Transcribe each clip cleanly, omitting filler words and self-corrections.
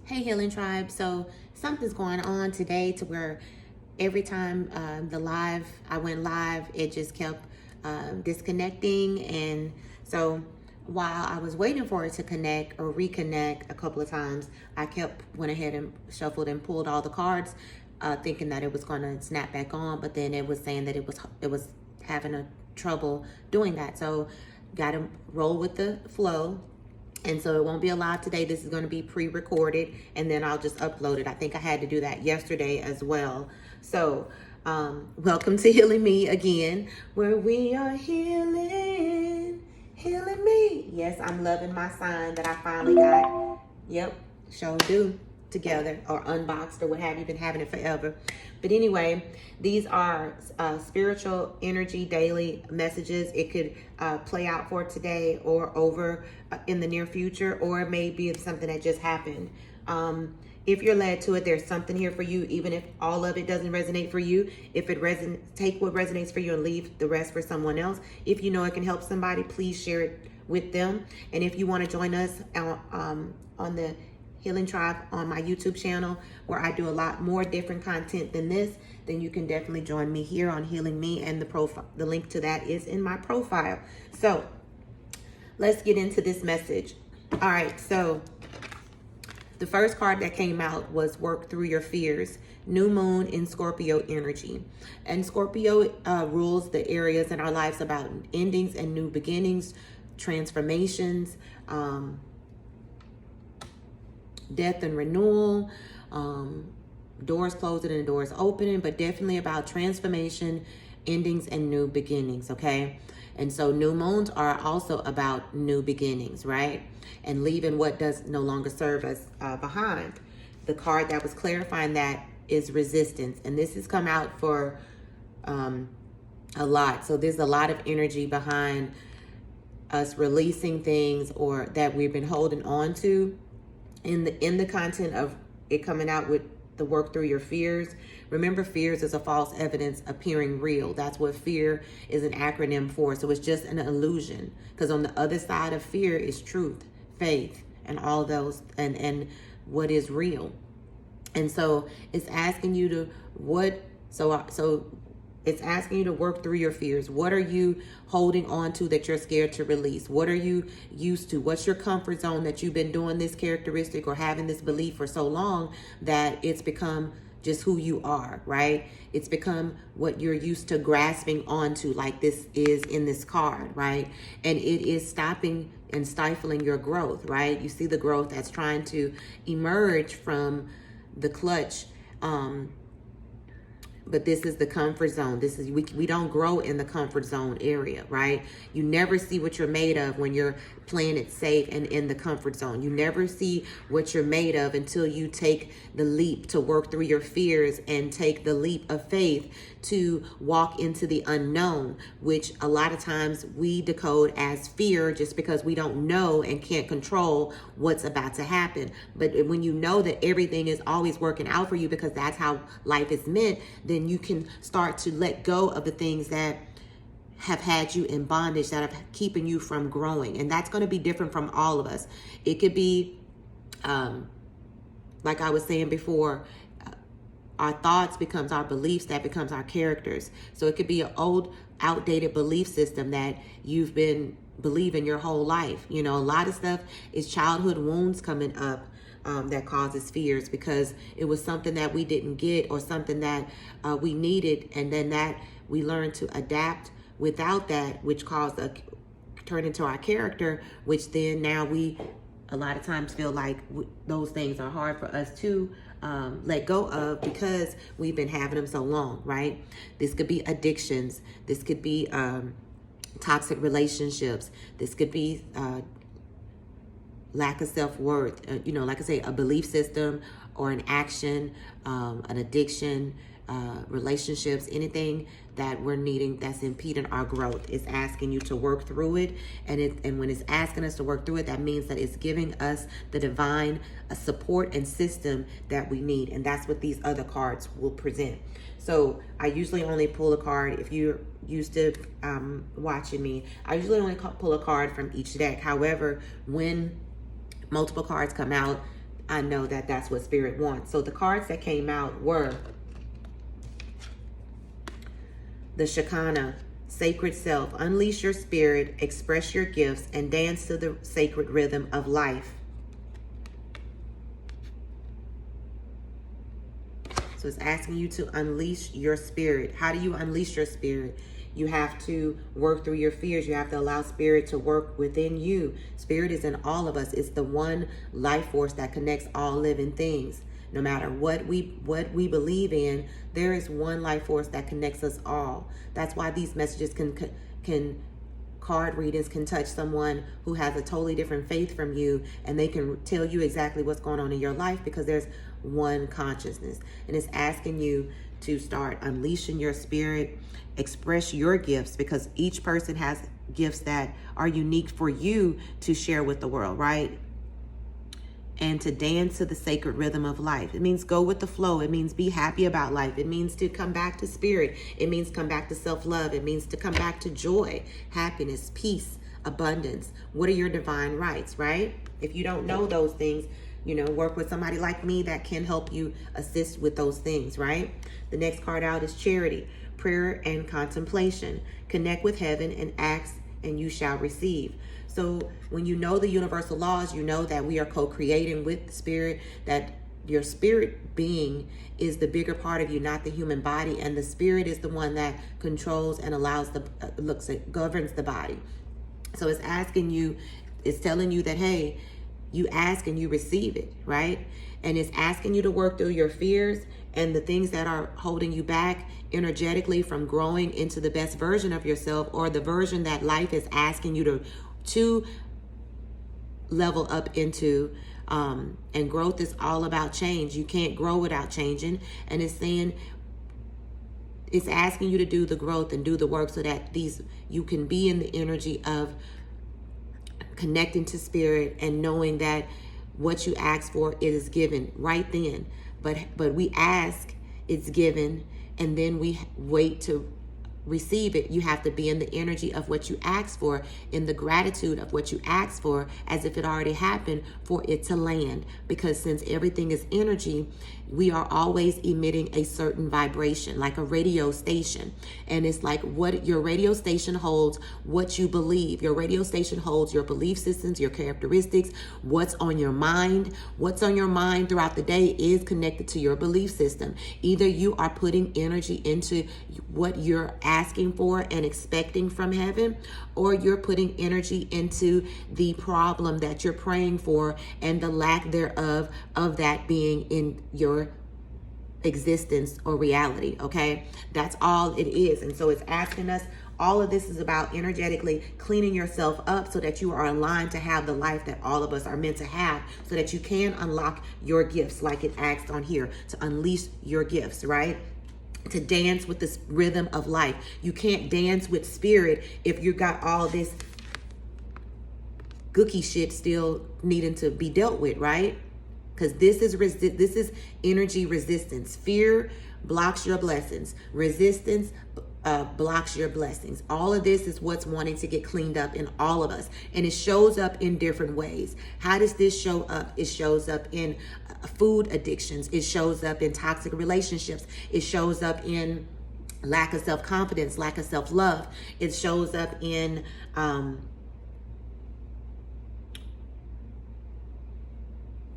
Hey, Healing Tribe. So something's going on today to where every time I went live, it just kept disconnecting. And so while I was waiting for it to connect or reconnect a couple of times, I went ahead and shuffled and pulled all the cards, thinking that it was going to snap back on. But then it was saying that it was having a trouble doing that. So got to roll with the flow. And so it won't be a live today. This is going to be pre-recorded, and then I'll just upload it. I think I had to do that yesterday as well. So welcome to Healing Me again, where we are healing me. Yes, I'm loving my sign that I finally got. Yep, sure do. Together or unboxed or what have you. Been having it forever. But anyway, these are spiritual energy daily messages. It could play out for today or over in the near future, or it may be something that just happened. If you're led to it, there's something here for you, even if all of it doesn't resonate for you. If it take what resonates for you and leave the rest for someone else. If you know it can help somebody, please share it with them. And if you want to join us on the Healing Tribe on my YouTube channel, where I do a lot more different content than this, then you can definitely join me here on Healing Me, and the link to that is in my profile. So let's get into this message. All right, so the first card that came out was Work Through Your Fears, New Moon in Scorpio energy. And Scorpio rules the areas in our lives about endings and new beginnings, transformations, death and renewal, doors closing and doors opening, but definitely about transformation, endings, and new beginnings, okay? And so new moons are also about new beginnings, right? And leaving what does no longer serve us behind. The card that was clarifying that is resistance. And this has come out for a lot. So there's a lot of energy behind us releasing things or that we've been holding on to. In the content of it coming out with the Work Through Your Fears. Remember, fears is a false evidence appearing real. That's what fear is an acronym for. So it's just an illusion, because on the other side of fear is truth, faith, and all those and what is real. And so it's asking you to it's asking you to work through your fears. What are you holding on to that you're scared to release? What are you used to? What's your comfort zone that you've been doing this characteristic or having this belief for so long that it's become just who you are, right? It's become what you're used to grasping onto, like this is in this card, right? And it is stopping and stifling your growth, right? You see the growth that's trying to emerge from the clutch. But this is the comfort zone. This is we don't grow in the comfort zone area, right? You never see what you're made of when you're playing it safe and in the comfort zone. You never see what you're made of until you take the leap to work through your fears and take the leap of faith to walk into the unknown, which a lot of times we decode as fear just because we don't know and can't control what's about to happen. But when you know that everything is always working out for you because that's how life is meant, then you can start to let go of the things that have had you in bondage, that are keeping you from growing. And that's going to be different from all of us. It could be, like I was saying before, our thoughts becomes our beliefs, that becomes our characters. So it could be an old, outdated belief system that you've been believing your whole life. You know, a lot of stuff is childhood wounds coming up that causes fears because it was something that we didn't get or something that we needed, and then that we learned to adapt without that, which turn into our character, which then now we a lot of times feel like those things are hard for us to let go of because we've been having them so long, right? This could be addictions. This could be toxic relationships. This could be lack of self-worth. Like I say, a belief system or an action, an addiction, relationships, anything that we're needing that's impeding our growth. Is asking you to work through it, and when it's asking us to work through it, that means that it's giving us the divine support and system that we need, and that's what these other cards will present. So I usually only pull a card. If you're used to watching me, I usually only pull a card from each deck. However, when multiple cards come out, I know that that's what Spirit wants. So the cards that came out were the Shekinah, sacred self, unleash your spirit, express your gifts, and dance to the sacred rhythm of life. So it's asking you to unleash your spirit. How do you unleash your spirit? You have to work through your fears. You have to allow spirit to work within you. Spirit is in all of us. It's the one life force that connects all living things. No matter what we believe in, there is one life force that connects us all. That's why these messages can card readings can touch someone who has a totally different faith from you, and they can tell you exactly what's going on in your life because there's one consciousness. And it's asking you to start unleashing your spirit, express your gifts, because each person has gifts that are unique for you to share with the world, right? And to dance to the sacred rhythm of life. It means go with the flow. It means be happy about life. It means to come back to spirit. It means come back to self-love. It means to come back to joy, happiness, peace, abundance. What are your divine rights, right? If you don't know those things, work with somebody like me that can help you assist with those things, right? The next card out is charity, prayer and contemplation. Connect with heaven and ask and you shall receive. So when you know the universal laws, you know that we are co-creating with the spirit, that your spirit being is the bigger part of you, not the human body. And the spirit is the one that controls and allows governs the body. So it's asking you, it's telling you that, hey, you ask and you receive it, right? And it's asking you to work through your fears and the things that are holding you back energetically from growing into the best version of yourself, or the version that life is asking you to level up into. And growth is all about change. You can't grow without changing. And it's saying, it's asking you to do the growth and do the work so that you can be in the energy of connecting to spirit and knowing that what you ask for, it is given right then. But we ask, it's given, and then we wait to receive it. You have to be in the energy of what you asked for, in the gratitude of what you asked for, as if it already happened, for it to land. Because since everything is energy, we are always emitting a certain vibration, like a radio station. And it's like what your radio station holds, what you believe. Your radio station holds your belief systems, your characteristics, what's on your mind. What's on your mind throughout the day is connected to your belief system. Either you are putting energy into what you're asking for and expecting from heaven, or you're putting energy into the problem that you're praying for and the lack thereof of that being in your existence or reality. Okay, that's all it is. And so it's asking us, all of this is about energetically cleaning yourself up so that you are aligned to have the life that all of us are meant to have, so that you can unlock your gifts, like it asked on here, to unleash your gifts, right? To dance with this rhythm of life. You can't dance with spirit if you got all this gooky shit still needing to be dealt with, right? Because this is energy resistance. Fear blocks your blessings. Resistance blocks your blessings. All of this is what's wanting to get cleaned up in all of us. And it shows up in different ways. How does this show up? It shows up in food addictions. It shows up in toxic relationships. It shows up in lack of self-confidence, lack of self-love. It shows up in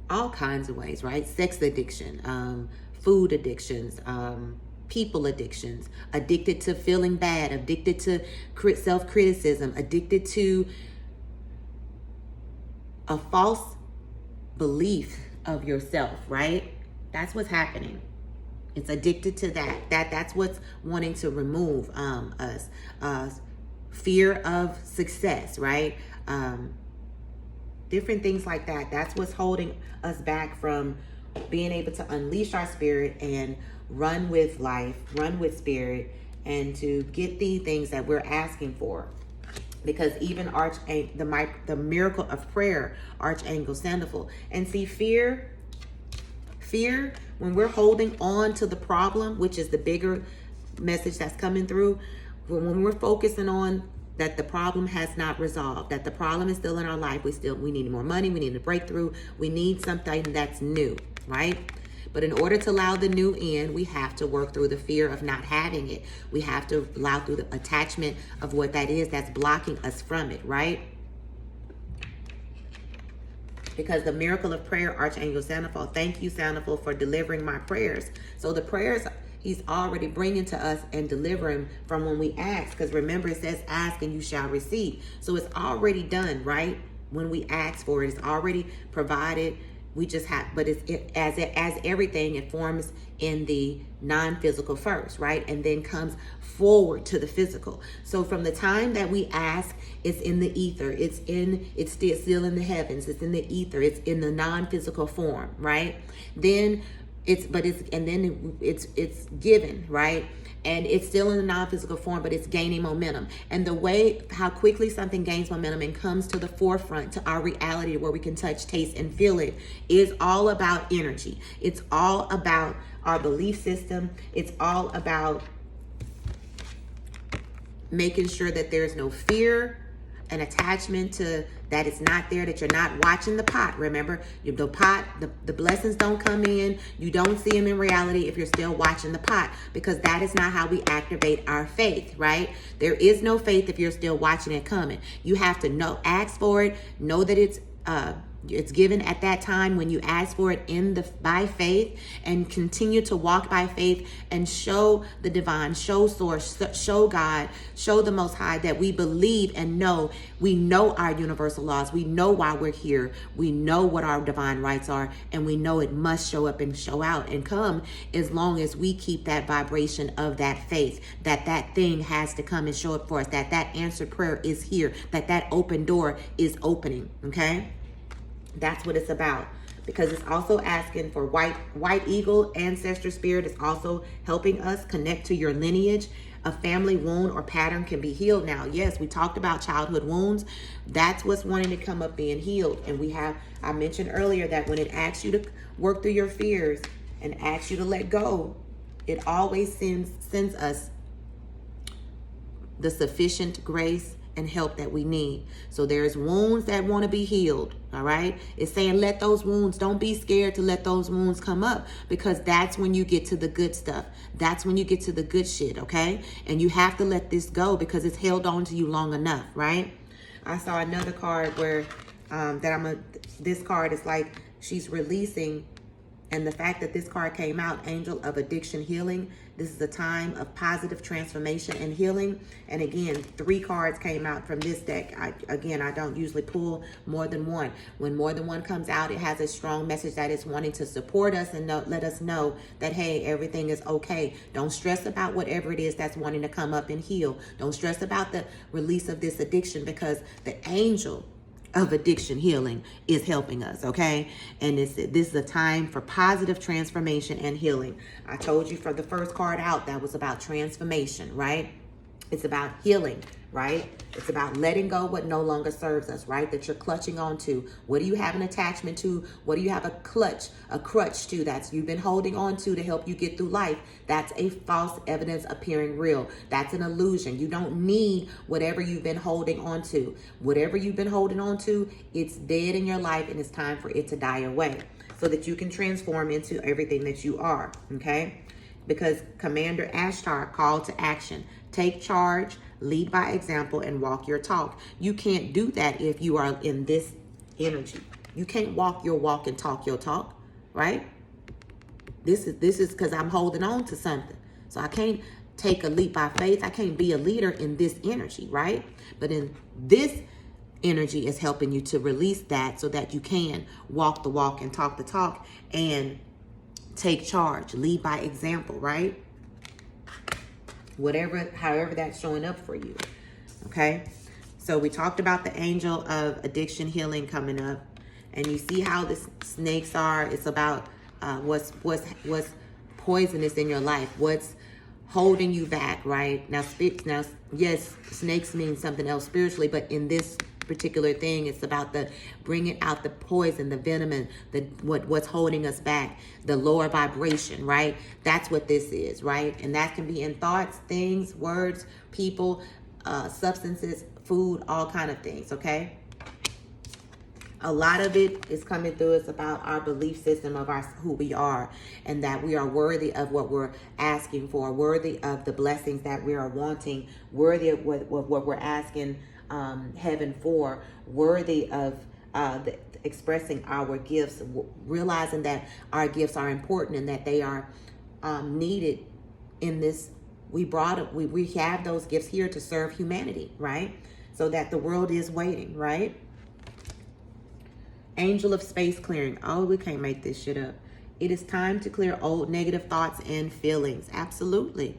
all kinds of ways, right? Sex addiction, food addictions, people addictions, addicted to feeling bad, addicted to self-criticism, addicted to a false belief of yourself, right? That's what's happening. It's addicted to that. That's what's wanting to remove us. Fear of success, right? Different things like that. That's what's holding us back from being able to unleash our spirit and run with life, run with spirit, and to get the things that we're asking for. Because even the miracle of prayer, Archangel Sandalphon. And see, fear, when we're holding on to the problem, which is the bigger message that's coming through, when we're focusing on that the problem has not resolved, that the problem is still in our life. We need more money. We need a breakthrough. We need something that's new, right? But in order to allow the new in, we have to work through the fear of not having it. We have to allow through the attachment of what that is that's blocking us from it, right? Because the miracle of prayer, Archangel Sandalphon, thank you, Sandalphon, for delivering my prayers. So the prayers he's already bringing to us and delivering from when we ask. Because remember, it says, ask and you shall receive. So it's already done, right? When we ask for it, it's already provided. We just have, but as everything, it forms in the non-physical first, right? And then comes forward to the physical. So from the time that we ask, it's in the ether. It's still in the heavens. It's in the ether. It's in the non-physical form, right? Then it's given, right? And it's still in the non-physical form, but it's gaining momentum. And the way how quickly something gains momentum and comes to the forefront to our reality where we can touch, taste, and feel it is all about energy. It's all about our belief system. It's all about making sure that there's no fear and attachment to that it's not there, that you're not watching the pot. Remember, the pot, the blessings don't come in. You don't see them in reality if you're still watching the pot, because that is not how we activate our faith, right? There is no faith if you're still watching it coming. You have to know, ask for it, know that it's given at that time when you ask for it by faith, and continue to walk by faith and show the divine, show source, show God, show the Most High that we believe and know. We know our universal laws. We know why we're here. We know what our divine rights are, and we know it must show up and show out and come as long as we keep that vibration of that faith, that thing has to come and show up for us, that answered prayer is here, that open door is opening, okay? That's what it's about, because it's also asking for white eagle ancestor spirit is also helping us connect to your lineage. A family wound or pattern can be healed now. Yes, we talked about childhood wounds. That's what's wanting to come up being healed. And I mentioned earlier that when it asks you to work through your fears and asks you to let go, it always sends us the sufficient grace and help that we need. So there's wounds that want to be healed. All right. It's saying let those wounds, don't be scared to let those wounds come up, because that's when you get to the good stuff. That's when you get to the good shit. Okay. And you have to let this go because it's held on to you long enough. Right. I saw another card where this card is like she's releasing. And the fact that this card came out, Angel of Addiction Healing, this is a time of positive transformation and healing. And again, 3 cards came out from this deck. I don't usually pull more than one. When more than one comes out, it has a strong message that it's wanting to support us and let us know that, hey, everything is okay. Don't stress about whatever it is that's wanting to come up and heal. Don't stress about the release of this addiction, because the angel of addiction healing is helping us, okay? And this is a time for positive transformation and healing. I told you for the first card out, that was about transformation, right? It's about healing, right? It's about letting go what no longer serves us, right? That you're clutching on to. What do you have an attachment to? What do you have a crutch to that's you've been holding on to help you get through life? That's a false evidence appearing real. That's an illusion. You don't need whatever you've been holding on to. Whatever you've been holding on to, it's dead in your life, and it's time for it to die away so that you can transform into everything that you are, okay? Because Commander Ashtar called to action. Take charge, lead by example, and walk your talk. You can't do that if you are in this energy. You can't walk your walk and talk your talk, right? This is because I'm holding on to something. So I can't take a leap by faith. I can't be a leader in this energy, right? But in this energy is helping you to release that so that you can walk the walk and talk the talk and take charge, lead by example, right? However that's showing up for you, okay? So we talked about the angel of addiction healing coming up, and you see how the snakes are. It's about what's poisonous in your life, what's holding you back, right? Now, yes, snakes mean something else spiritually, but in this particular thing, it's about the bringing out the poison, the venom, and what's holding us back, the lower vibration, right? That's what this is, right? And that can be in thoughts, things, words, people, substances, food, all kind of things, okay? A lot of it is coming through us about our belief system of who we are, and that we are worthy of what we're asking for, worthy of the blessings that we are wanting, worthy of what we're asking heaven for, worthy of expressing our gifts, realizing that our gifts are important and that they are needed in this. We have those gifts here to serve humanity, right? So that the world is waiting, right? Angel of space clearing. Oh, we can't make this shit up. It is time to clear old negative thoughts and feelings. Absolutely.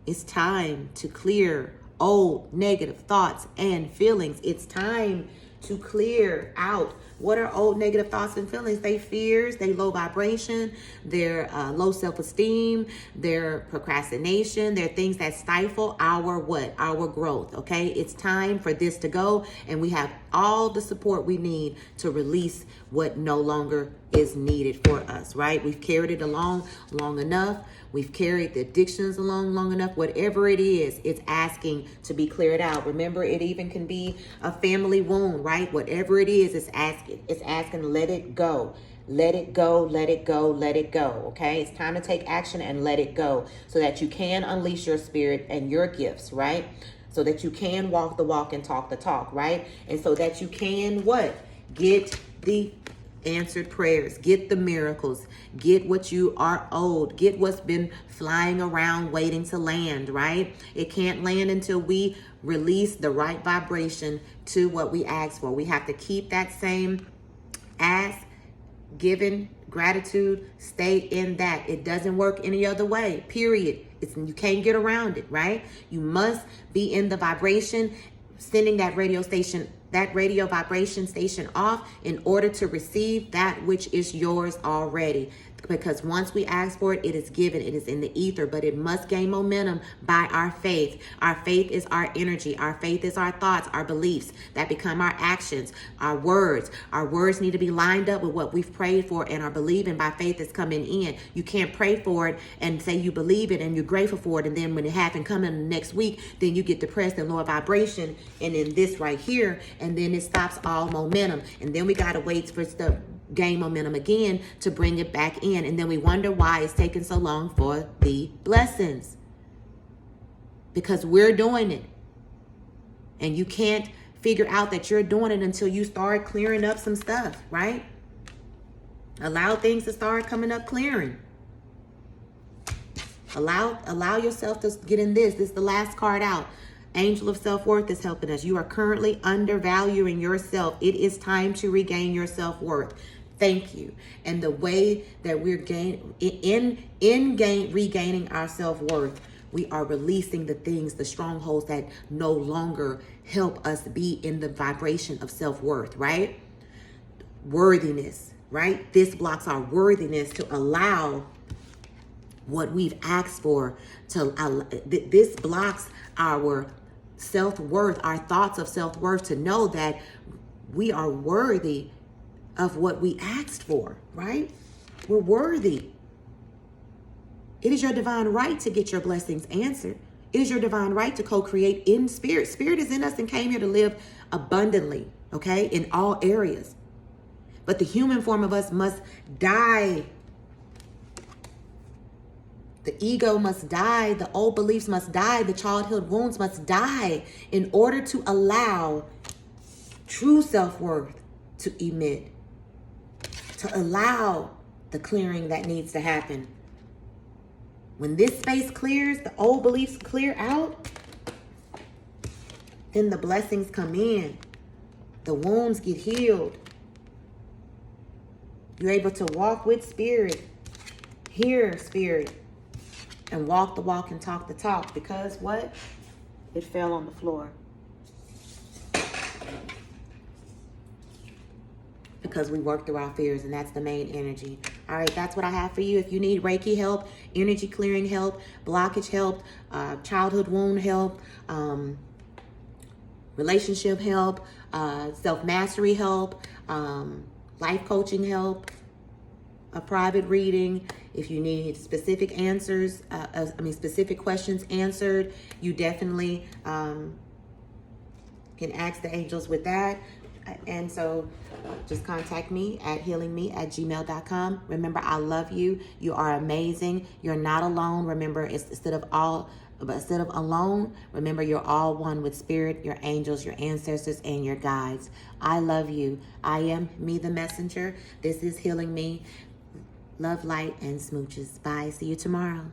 It's time to clear old negative thoughts and feelings. It's time to clear out. What are old negative thoughts and feelings? They fears, they low vibration, they're low self-esteem, they're procrastination, they're things that stifle our what? Our growth, okay? It's time for this to go, and we have all the support we need to release what no longer is needed for us, right? We've carried it along long enough. We've carried the addictions along long enough. Whatever it is, it's asking to be cleared out. Remember, it even can be a family wound, right? Whatever it is, it's asking, let it go. Let it go, let it go, let it go, okay? It's time to take action and let it go so that you can unleash your spirit and your gifts, right? So that you can walk the walk and talk the talk, right? And so that you can what? Get the answered prayers, get the miracles, get what you are owed, get what's been flying around waiting to land, right? It can't land until we release the right vibration to what we ask for. We have to keep that same ask, giving, gratitude, stay in that. It doesn't work any other way, period. You can't get around it, right? You must be in the vibration, sending that radio vibration station off in order to receive that which is yours already. Because once we ask for it, it is given. It is in the ether, but it must gain momentum by our faith. Our faith is our energy. Our faith is our thoughts, our beliefs that become our actions, our words. Our words need to be lined up with what we've prayed for and are believing by faith is coming in. You can't pray for it and say you believe it and you're grateful for it, and then when it happens coming next week, then you get depressed and lower vibration and then this right here, and then it stops all momentum. And then we got to wait for stuff gain momentum again to bring it back in, and then we wonder why it's taking so long for the blessings, because we're doing it, and you can't figure out that you're doing it until you start clearing up some stuff, right? Allow things to start coming up, clearing. Allow yourself to get in this. This is the last card out. Angel of self-worth is helping us. You are currently undervaluing yourself. It is time to regain your self-worth. Thank you. And the way that we're regaining our self-worth, we are releasing the things, the strongholds that no longer help us be in the vibration of self-worth, right? Worthiness, right? This blocks our worthiness to allow what we've asked for. This blocks our self-worth, our thoughts of self-worth, to know that we are worthy of what we asked for, right? We're worthy. It is your divine right to get your blessings answered. It is your divine right to co-create in spirit. Spirit is in us and came here to live abundantly, okay, in all areas. But the human form of us must die. The ego must die. The old beliefs must die. The childhood wounds must die in order to allow true self-worth to emit, to allow the clearing that needs to happen. When this space clears, the old beliefs clear out, then the blessings come in. The wounds get healed. You're able to walk with spirit, hear spirit, and walk the walk and talk the talk, because what? It fell on the floor. Because we work through our fears, and that's the main energy. All right, that's what I have for you. If you need Reiki help, energy clearing help, blockage help, childhood wound help, relationship help, self-mastery help, life coaching help, a private reading, if you need specific answers, specific questions answered, you definitely can ask the angels with that. And so just contact me at healingme@gmail.com. Remember, I love you. You are amazing. You're not alone. Remember, instead of alone, remember you're all one with spirit, your angels, your ancestors, and your guides. I love you. I am me, the messenger. This is Healing Me. Love, light, and smooches. Bye. See you tomorrow.